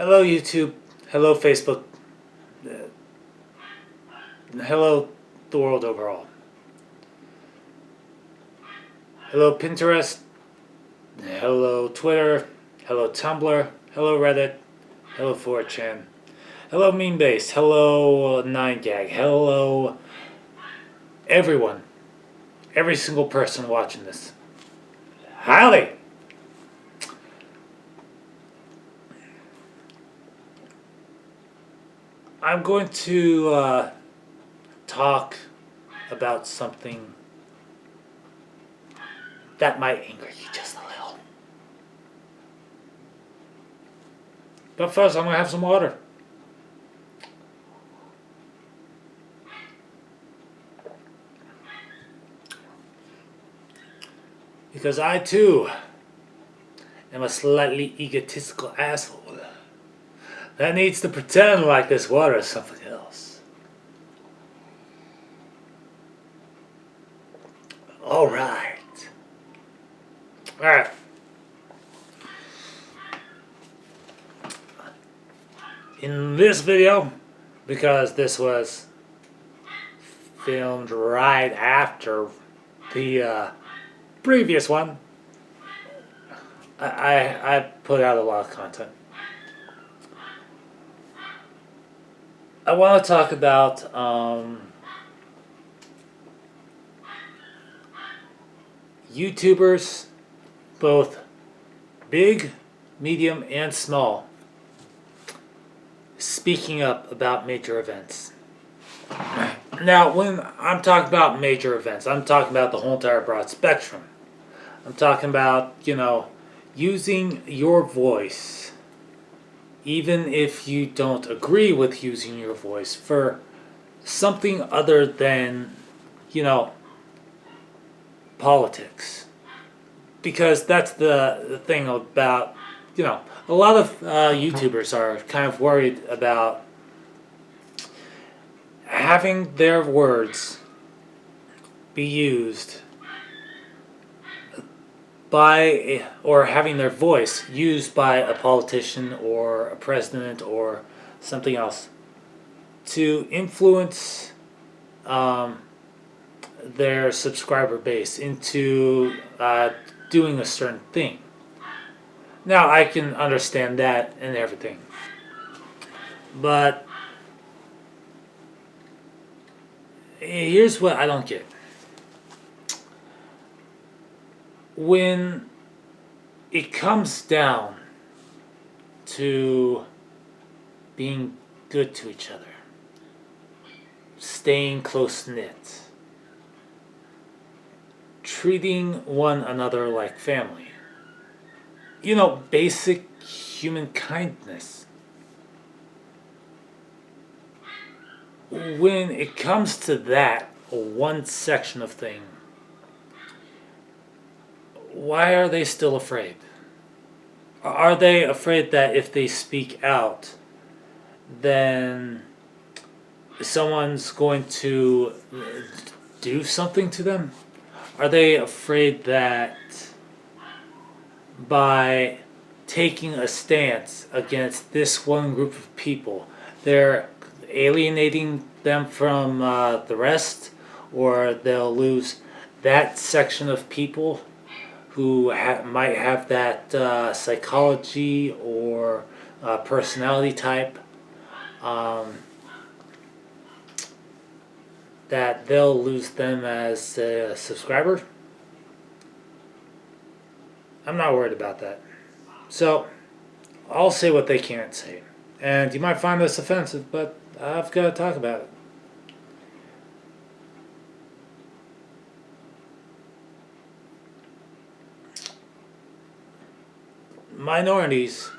Hello YouTube, hello Facebook, hello the world overall. Hello Pinterest, hello Twitter, hello Tumblr, hello Reddit, hello 4chan, hello Memebase, hello 9gag, hello everyone, every single person watching this. Howdy! I'm going to talk about something that might anger you just a little. But first, I'm going to have some water. Because I too am a slightly egotistical asshole that needs to pretend like this water is something else. Alright. Alright. In this video, because this was filmed right after the previous one, I put out a lot of content. I want to talk about YouTubers, both big, medium, and small, speaking up about major events. Now, when I'm talking about major events, I'm talking about the whole entire broad spectrum. I'm talking about, using your voice, even if you don't agree with using your voice, for something other than, politics. Because that's the thing about, a lot of YouTubers are kind of worried about having their words be used by, or having their voice used by a politician or a president or something else to influence their subscriber base into doing a certain thing. Now, I can understand that and everything, but here's what I don't get. When it comes down to being good to each other, staying close-knit, treating one another like family, basic human kindness. When it comes to that one section of thing, why are they still afraid? Are they afraid that if they speak out, then someone's going to do something to them? Are they afraid that by taking a stance against this one group of people, they're alienating them from the rest, or they'll lose that section of people who might have that psychology or personality type, that they'll lose them as a subscriber? I'm not worried about that. So, I'll say what they can't say. And you might find this offensive, but I've got to talk about it. Minorities,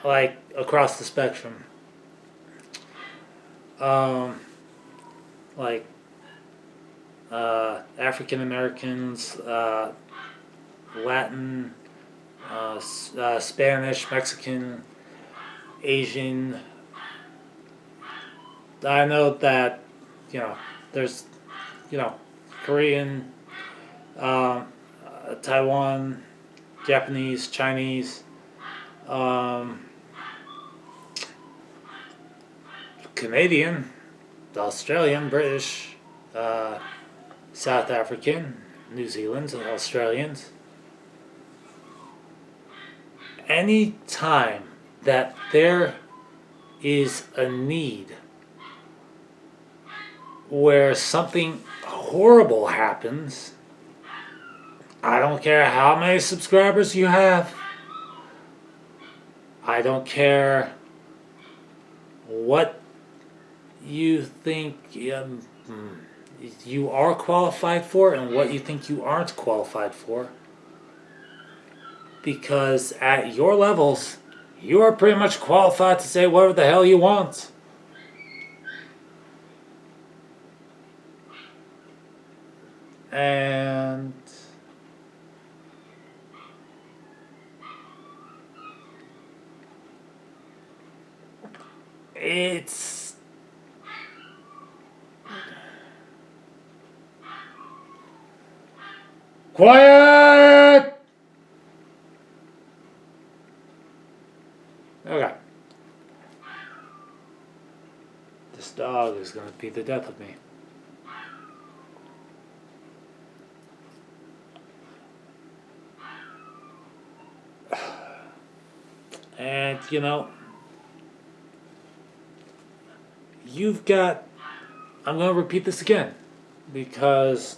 like across the spectrum, like African Americans, Latin, Spanish, Mexican, Asian. I know that, there's, Korean, Taiwan, Japanese, Chinese, um, Canadian, Australian, British, South African, New Zealand's, and Australians. Any time that there is a need where something horrible happens, I don't care how many subscribers you have. I don't care what you think you are qualified for and what you think you aren't qualified for. Because at your levels, you are pretty much qualified to say whatever the hell you want. And it's quiet. Okay. This dog is going to beat the death of me. And, you know, you've got, I'm going to repeat this again because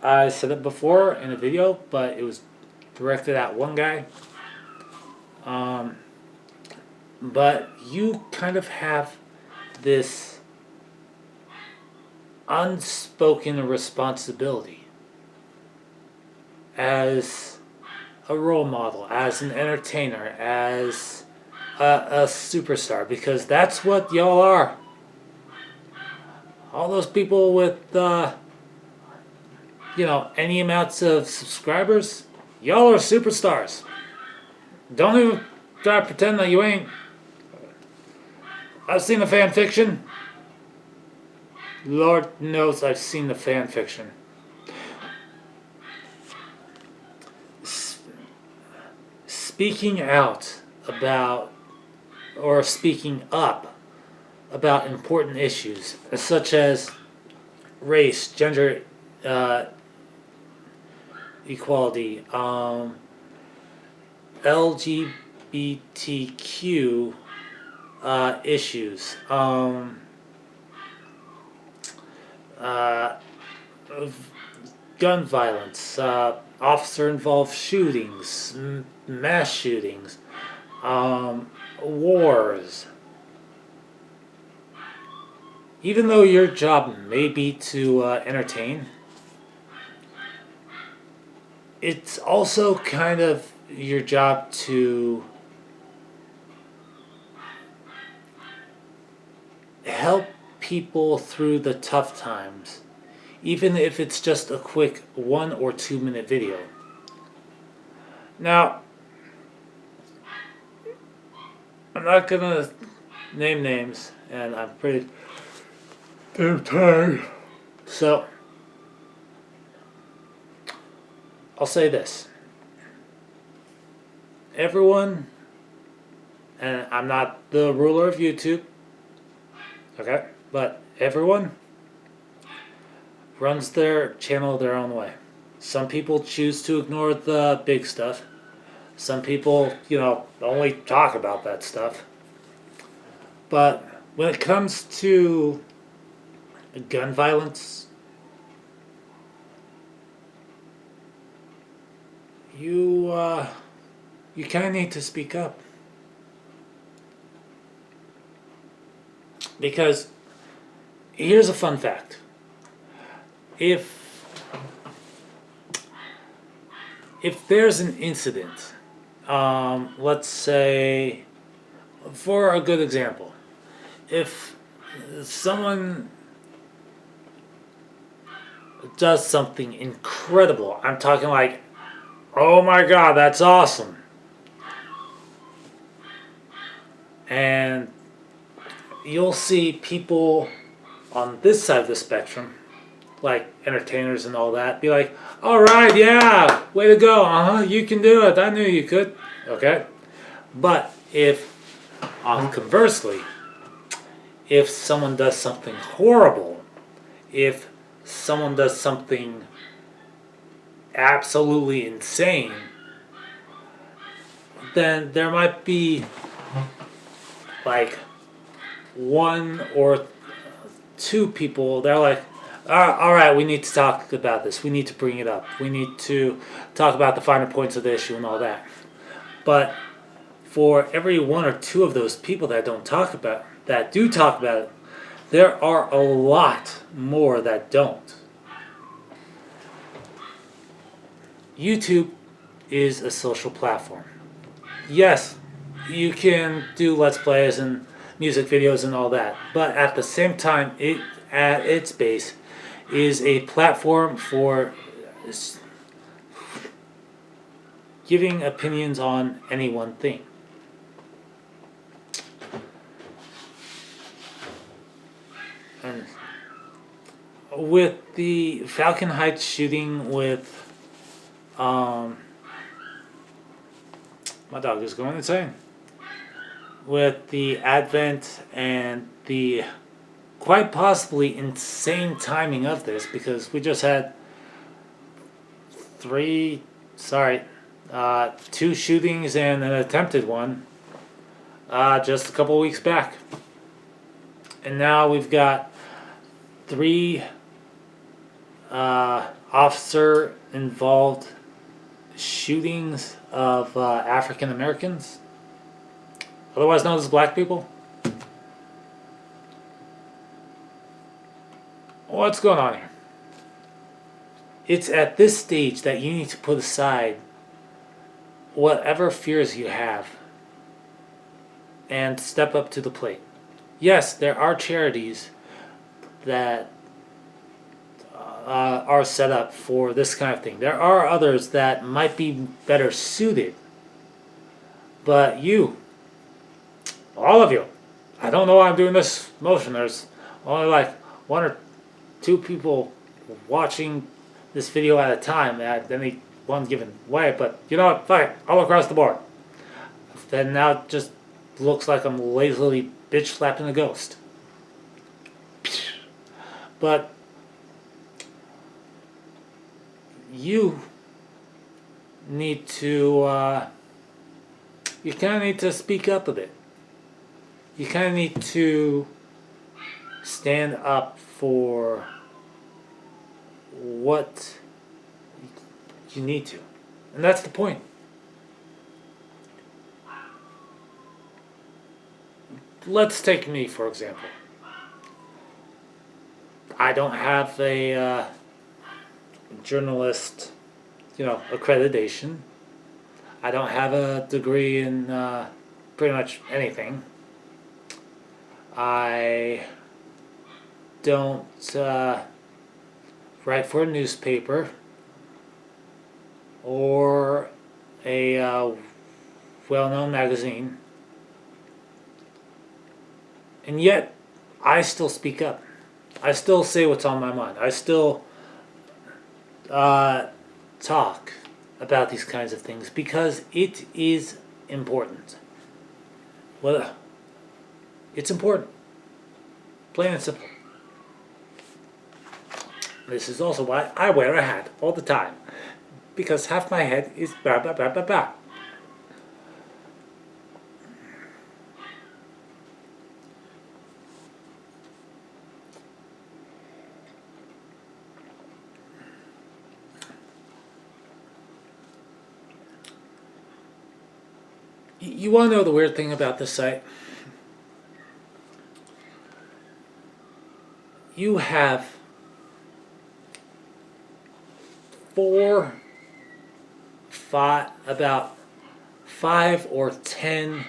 I said it before in a video, but it was directed at one guy. But you kind of have this unspoken responsibility as a role model, as an entertainer, as a superstar, because that's what y'all are. All those people with, any amounts of subscribers, y'all are superstars. Don't even try to pretend that you ain't. I've seen the fan fiction. Lord knows I've seen the fan fiction. Speaking out about, or speaking up about important issues, such as race, gender equality, LGBTQ issues, gun violence, officer-involved shootings, mass shootings, wars. Even though your job may be to entertain, it's also kind of your job to help people through the tough times, even if it's just a quick 1 or 2 minute video. Now, I'm not gonna name names, and I'm pretty damn tired. So, I'll say this. Everyone, and I'm not the ruler of YouTube, okay? But everyone runs their channel their own way. Some people choose to ignore the big stuff. Some people, only talk about that stuff. But when it comes to gun violence, you kind of need to speak up. Because here's a fun fact. If there's an incident, let's say, for a good example, if someone does something incredible, I'm talking like, oh my God, that's awesome, and you'll see people on this side of the spectrum, like entertainers and all that, be like, all right, yeah, way to go, you can do it, I knew you could, okay? But if, conversely, if someone does something horrible, if someone does something absolutely insane, then there might be like one or two people, they're like, all right, we need to talk about this. We need to bring it up. We need to talk about the finer points of the issue and all that. But for every one or two of those people that do talk about it, there are a lot more that don't. YouTube is a social platform. Yes, you can do Let's Plays and music videos and all that, but at the same time, it at its base is a platform for giving opinions on any one thing. And with the Falcon Heights shooting with my dog is going insane. With the advent and the quite possibly insane timing of this, because we just had two shootings and an attempted one just a couple weeks back. And now we've got three officer involved shootings of African Americans, otherwise known as black people. What's going on here? It's at this stage that you need to put aside whatever fears you have and step up to the plate. Yes, there are charities that are set up for this kind of thing. There are others that might be better suited. But you, all of you, I don't know why I'm doing this motion. There's only like one or two people watching this video at a time, at any one given way. But you know what? Fine, all across the board. Then now it just looks like I'm lazily bitch slapping a ghost. But you need to, you kind of need to speak up a bit. You kind of need to stand up for what you need to. And that's the point. Let's take me, for example. I don't have a journalist, accreditation. I don't have a degree in pretty much anything. I don't write for a newspaper or a well-known magazine. And yet, I still speak up. I still say what's on my mind. I still talk about these kinds of things because it is important. Well, it's important. Plain and simple. This is also why I wear a hat all the time. Because half my head is blah blah blah blah blah. You want to know the weird thing about this site? You have about 5 or 10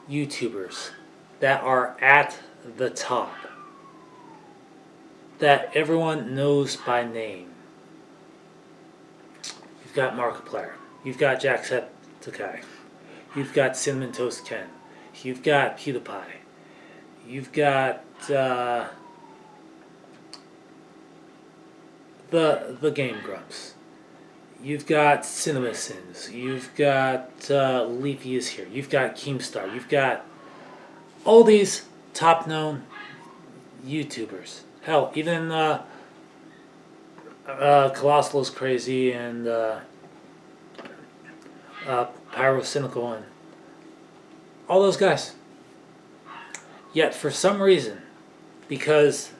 YouTubers that are at the top, that everyone knows by name. You've got Markiplier. You've got Jacksepticeye. You've got Cinnamon Toast Ken. You've got PewDiePie. You've got the Game Grumps. You've got CinemaSins. You've got Leafy is here. You've got Keemstar. You've got all these top known YouTubers. Hell, even Colossal is crazy and Pyrocynical and all those guys. Yet for some reason, because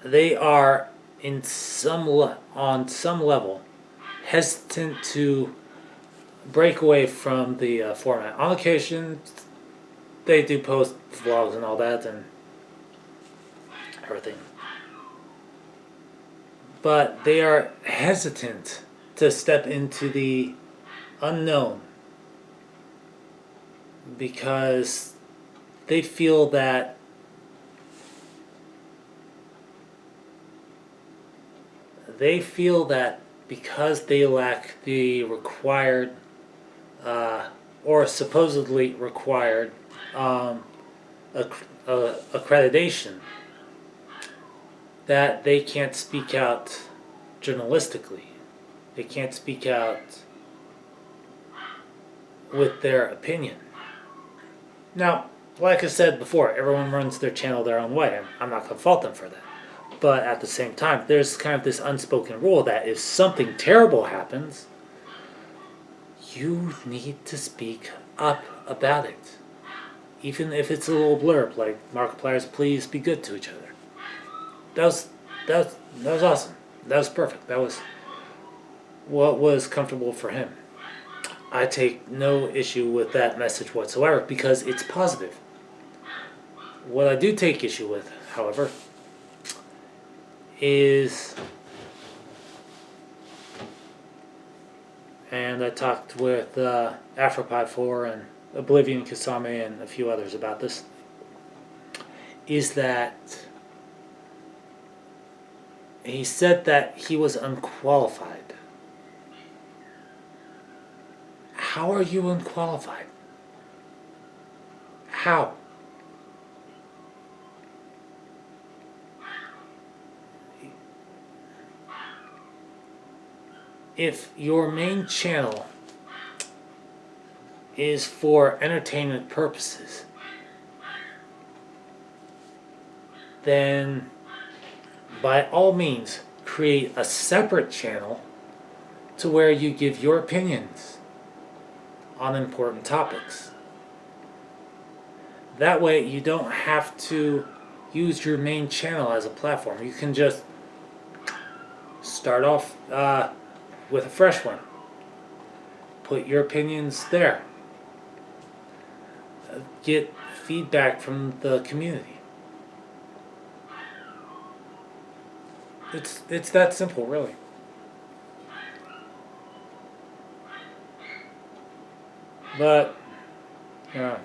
they are on some level hesitant to break away from the format. On occasion, they do post vlogs and all that and everything. But they are hesitant to step into the unknown because they feel that because they lack the required or supposedly required accreditation, that they can't speak out journalistically. They can't speak out with their opinion. Now, like I said before, everyone runs their channel their own way, and I'm not going to fault them for that. But at the same time, there's kind of this unspoken rule that if something terrible happens, you need to speak up about it. Even if it's a little blurb, like Markiplier's please be good to each other. That was awesome. That was perfect. That was what was comfortable for him. I take no issue with that message whatsoever because it's positive. What I do take issue with, however, is, and I talked with Afropod4 and Oblivion Kasame and a few others about this, is that he said that he was unqualified. How are you unqualified? How? If your main channel is for entertainment purposes, then by all means create a separate channel to where you give your opinions on important topics. That way you don't have to use your main channel as a platform. You can just start off with a fresh one. Put your opinions there. Get feedback from the community. It's that simple, really. But, yeah,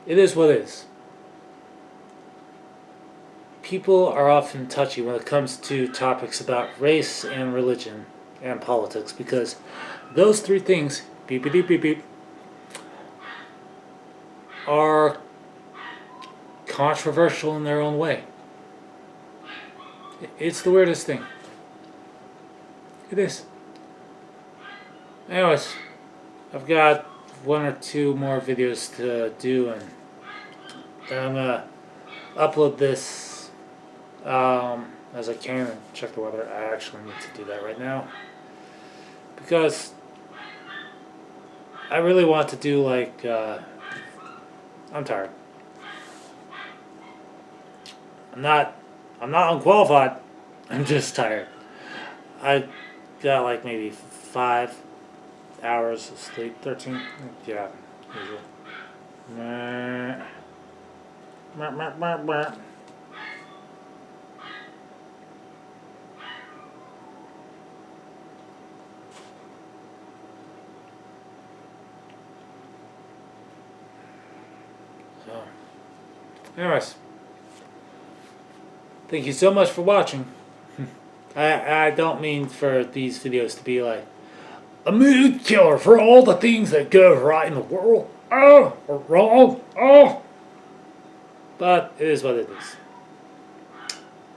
it is what it is. People are often touchy when it comes to topics about race and religion and politics because those three things, beep, beep, beep, beep, beep, are controversial in their own way. It's the weirdest thing. It is. Anyways, I've got one or two more videos to do, and then I'm gonna upload this as I can and check the weather. I actually need to do that right now because I really want to do like I'm tired. I'm not unqualified. I'm just tired. I got like maybe 5 hours of sleep. 13. Yeah, usual. So, anyways. Thank you so much for watching. I don't mean for these videos to be like a mood killer for all the things that go right in the world. Oh, or wrong. Oh. But it is what it is.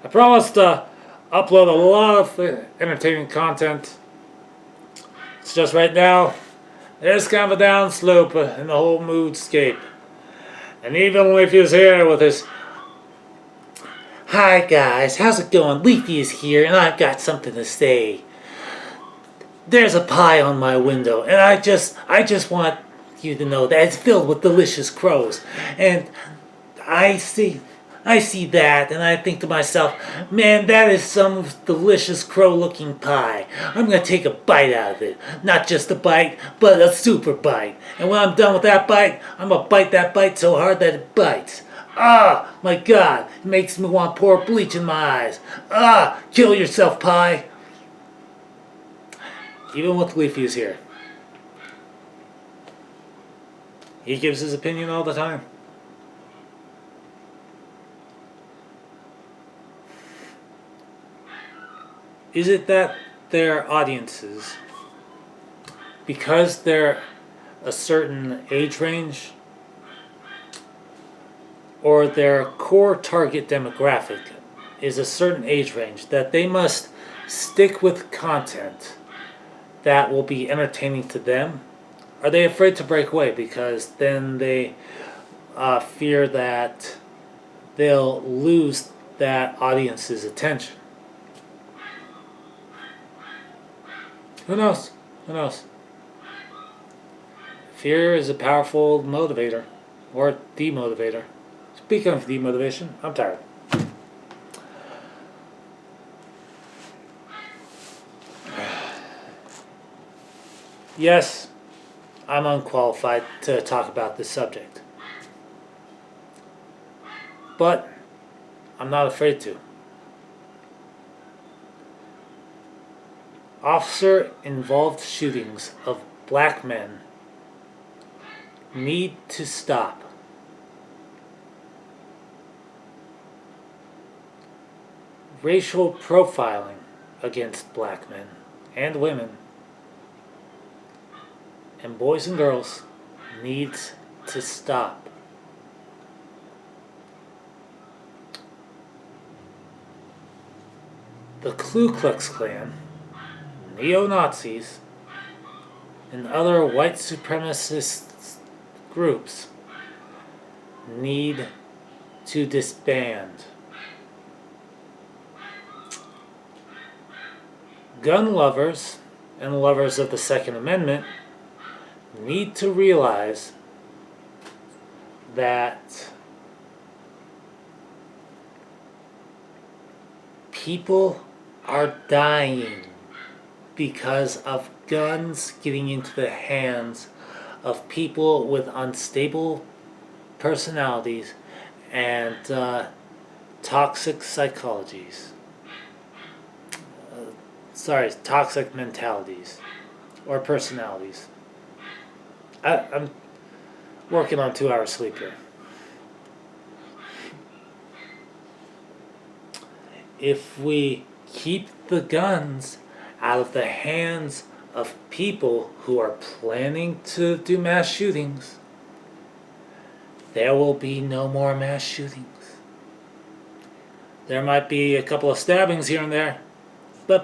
I promise to upload a lot of entertaining content It's just right now, there's kind of a down slope in the whole moodscape. And even Leafy's here with his, "Hi guys, how's it going? Leafy is here and I've got something to say. There's a pie on my window and I just want you to know that it's filled with delicious crows. And I see that and I think to myself, man, that is some delicious crow-looking pie. I'm gonna take a bite out of it. Not just a bite, but a super bite. And when I'm done with that bite, I'm gonna bite that bite so hard that it bites. Ah, my God, it makes me want to pour bleach in my eyes. Ah, kill yourself, pie." Even with Leafy is here, he gives his opinion all the time. Is it that their audiences, because they're a certain age range, or their core target demographic is a certain age range, that they must stick with content that will be entertaining to them? Are they afraid to break away because then they fear that they'll lose that audience's attention? Who knows? Who knows? Fear is a powerful motivator or demotivator. Speaking of demotivation, I'm tired. Yes, I'm unqualified to talk about this subject. But I'm not afraid to. Officer-involved shootings of black men need to stop. Racial profiling against black men and women and boys and girls needs to stop. The Ku Klux Klan, neo-Nazis, and other white supremacist groups need to disband. Gun lovers and lovers of the Second Amendment need to realize that people are dying because of guns getting into the hands of people with unstable personalities and toxic psychologies. Toxic mentalities or personalities. I'm working on 2 hours sleep here. If we keep the guns out of the hands of people who are planning to do mass shootings, there will be no more mass shootings. There might be a couple of stabbings here and there, but people